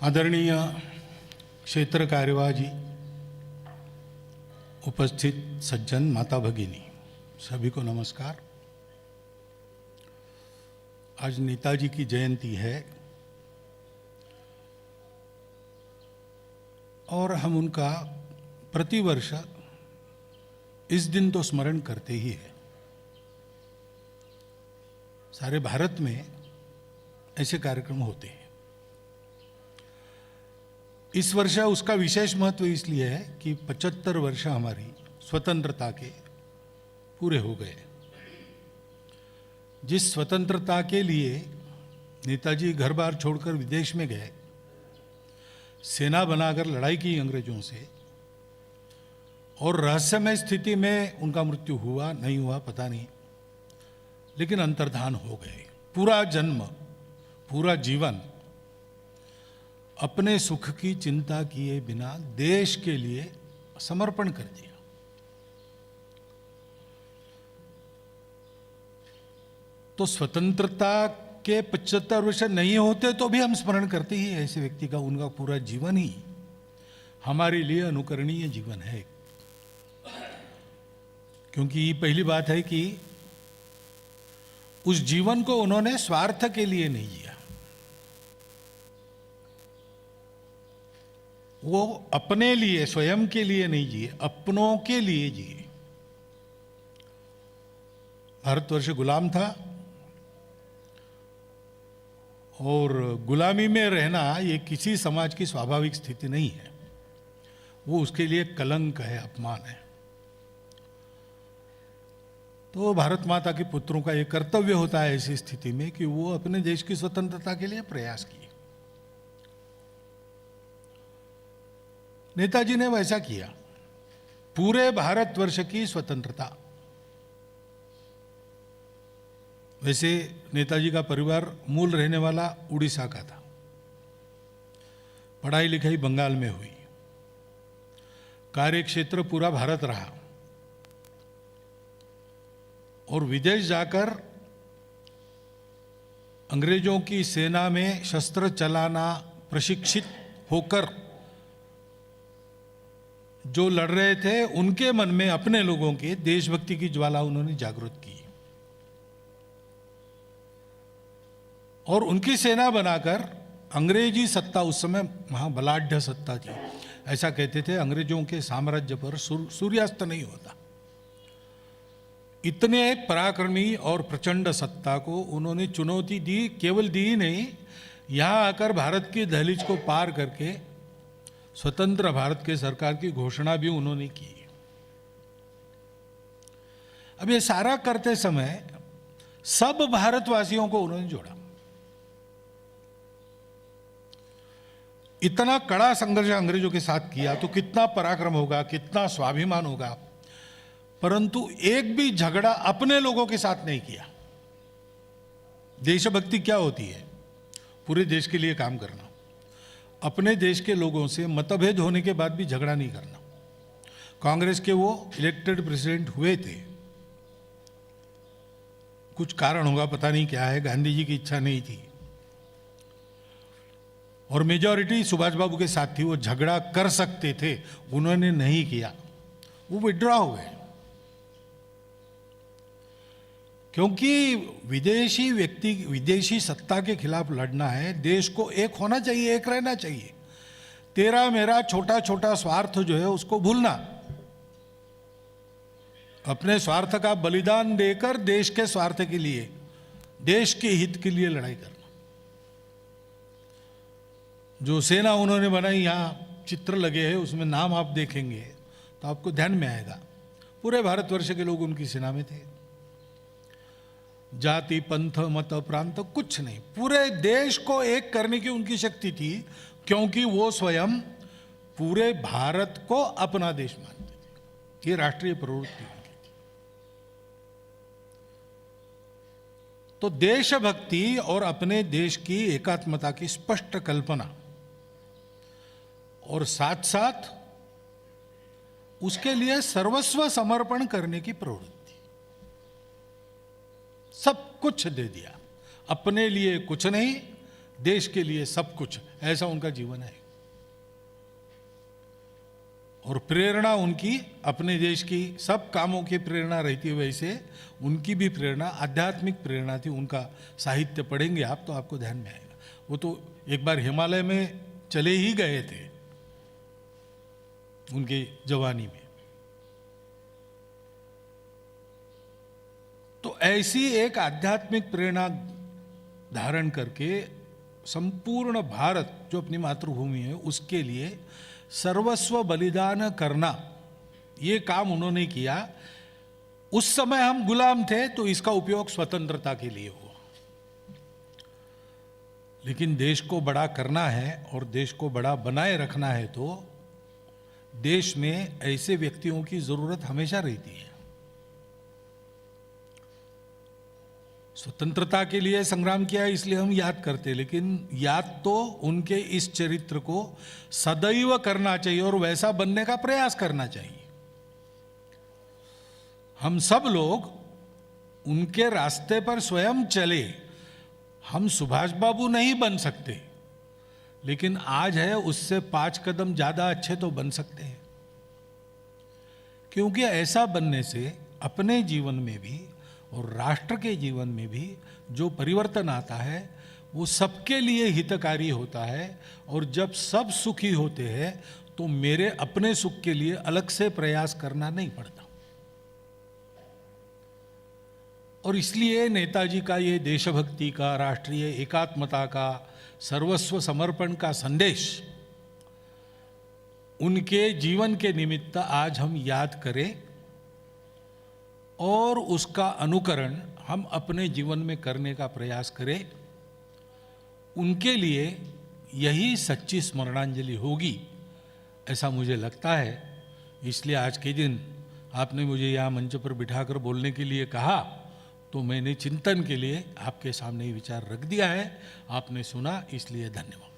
आदरणीय क्षेत्र कार्यवाह जी, उपस्थित सज्जन, माता भगिनी, सभी को नमस्कार। आज नेताजी की जयंती है और हम उनका प्रतिवर्ष इस दिन तो स्मरण करते ही हैं। सारे भारत में ऐसे कार्यक्रम होते हैं। इस वर्ष उसका विशेष महत्व इसलिए है कि 75 वर्ष हमारी स्वतंत्रता के पूरे हो गए। जिस स्वतंत्रता के लिए नेताजी घर बार छोड़कर विदेश में गए, सेना बनाकर लड़ाई की अंग्रेजों से, और रहस्यमय स्थिति में उनका मृत्यु हुआ नहीं हुआ पता नहीं, लेकिन अंतर्धान हो गए। पूरा जन्म, पूरा जीवन अपने सुख की चिंता किए बिना देश के लिए समर्पण कर दिया। तो स्वतंत्रता के 75 वर्ष नहीं होते तो भी हम स्मरण करते ही ऐसे व्यक्ति का। उनका पूरा जीवन ही हमारे लिए अनुकरणीय जीवन है, क्योंकि ये पहली बात है कि उस जीवन को उन्होंने स्वार्थ के लिए नहीं जिया, वो अपने लिए, स्वयं के लिए नहीं जिए, अपनों के लिए जिए। भारतवर्ष गुलाम था और गुलामी में रहना ये किसी समाज की स्वाभाविक स्थिति नहीं है। वो उसके लिए कलंक है, अपमान है। तो भारत माता के पुत्रों का ये कर्तव्य होता है ऐसी स्थिति में कि वो अपने देश की स्वतंत्रता के लिए प्रयास किए। नेताजी ने वैसा किया। पूरे भारतवर्ष की स्वतंत्रता। वैसे नेताजी का परिवार मूल रहने वाला उड़ीसा का था। पढ़ाई लिखाई बंगाल में हुई। कार्य क्षेत्र पूरा भारत रहा और विदेश जाकर अंग्रेजों की सेना में शस्त्र चलाना प्रशिक्षित होकर जो लड़ रहे थे, उनके मन में, अपने लोगों के देशभक्ति की ज्वाला उन्होंने जागृत की और उनकी सेना बनाकर अंग्रेजी सत्ता, उस समय महाबलाढ़ सत्ता थी, ऐसा कहते थे, अंग्रेजों के साम्राज्य पर सूर्यास्त नहीं होता। इतने पराक्रमी और प्रचंड सत्ता को उन्होंने चुनौती दी। केवल दी ही नहीं, यहां आकर भारत की दहलीज को पार करके स्वतंत्र भारत के सरकार की घोषणा भी उन्होंने की। अब ये सारा करते समय सब भारतवासियों को उन्होंने जोड़ा। इतना कड़ा संघर्ष अंग्रेजों के साथ किया तो कितना पराक्रम होगा, कितना स्वाभिमान होगा, परंतु एक भी झगड़ा अपने लोगों के साथ नहीं किया। देशभक्ति क्या होती है? पूरे देश के लिए काम करना। अपने देश के लोगों से मतभेद होने के बाद भी झगड़ा नहीं करना। कांग्रेस के वो इलेक्टेड प्रेसिडेंट हुए थे, कुछ कारण होगा, पता नहीं क्या है, गांधी जी की इच्छा नहीं थी और मेजॉरिटी सुभाष बाबू के साथ थी, वो झगड़ा कर सकते थे, उन्होंने नहीं किया, वो विड्रॉ हो गए। क्योंकि विदेशी सत्ता के खिलाफ लड़ना है, देश को एक होना चाहिए, एक रहना चाहिए। तेरा मेरा छोटा छोटा स्वार्थ जो है उसको भूलना, अपने स्वार्थ का बलिदान देकर देश के स्वार्थ के लिए, देश के हित के लिए लड़ाई करना। जो सेना उन्होंने बनाई, यहाँ चित्र लगे हैं, उसमें नाम आप देखेंगे तो आपको ध्यान में आएगा। पूरे भारतवर्ष के लोग उनकी सेना में थे। जाति, पंथ, मत, प्रांत कुछ नहीं, पूरे देश को एक करने की उनकी शक्ति थी, क्योंकि वो स्वयं पूरे भारत को अपना देश मानते थे। ये राष्ट्रीय प्रवृत्ति उनकी थी। तो देशभक्ति और अपने देश की एकात्मता की स्पष्ट कल्पना और साथ साथ उसके लिए सर्वस्व समर्पण करने की प्रवृत्ति, सब कुछ दे दिया। अपने लिए कुछ नहीं, देश के लिए सब कुछ, ऐसा उनका जीवन है। और प्रेरणा उनकी अपने देश की सब कामों की प्रेरणा रहती है, वैसे उनकी भी प्रेरणा आध्यात्मिक प्रेरणा थी। उनका साहित्य पढ़ेंगे आप तो आपको ध्यान में आएगा। वो तो एक बार हिमालय में चले ही गए थे उनकी जवानी में। तो ऐसी एक आध्यात्मिक प्रेरणा धारण करके संपूर्ण भारत जो अपनी मातृभूमि है उसके लिए सर्वस्व बलिदान करना, ये काम उन्होंने किया। उस समय हम गुलाम थे तो इसका उपयोग स्वतंत्रता के लिए हुआ, लेकिन देश को बड़ा करना है और देश को बड़ा बनाए रखना है तो देश में ऐसे व्यक्तियों की जरूरत हमेशा रहती है। स्वतंत्रता के लिए संग्राम किया इसलिए हम याद करते, लेकिन याद तो उनके इस चरित्र को सदैव करना चाहिए और वैसा बनने का प्रयास करना चाहिए। हम सब लोग उनके रास्ते पर स्वयं चले। हम सुभाष बाबू नहीं बन सकते, लेकिन आज है उससे 5 कदम ज्यादा अच्छे तो बन सकते हैं, क्योंकि ऐसा बनने से अपने जीवन में भी और राष्ट्र के जीवन में भी जो परिवर्तन आता है वो सबके लिए हितकारी होता है। और जब सब सुखी होते हैं तो मेरे अपने सुख के लिए अलग से प्रयास करना नहीं पड़ता। और इसलिए नेताजी का ये देशभक्ति का, राष्ट्रीय एकात्मता का, सर्वस्व समर्पण का संदेश उनके जीवन के निमित्त आज हम याद करें और उसका अनुकरण हम अपने जीवन में करने का प्रयास करें। उनके लिए यही सच्ची स्मरणांजलि होगी, ऐसा मुझे लगता है। इसलिए आज के दिन आपने मुझे यहाँ मंच पर बिठाकर बोलने के लिए कहा, तो मैंने चिंतन के लिए आपके सामने ये विचार रख दिया है। आपने सुना, इसलिए धन्यवाद।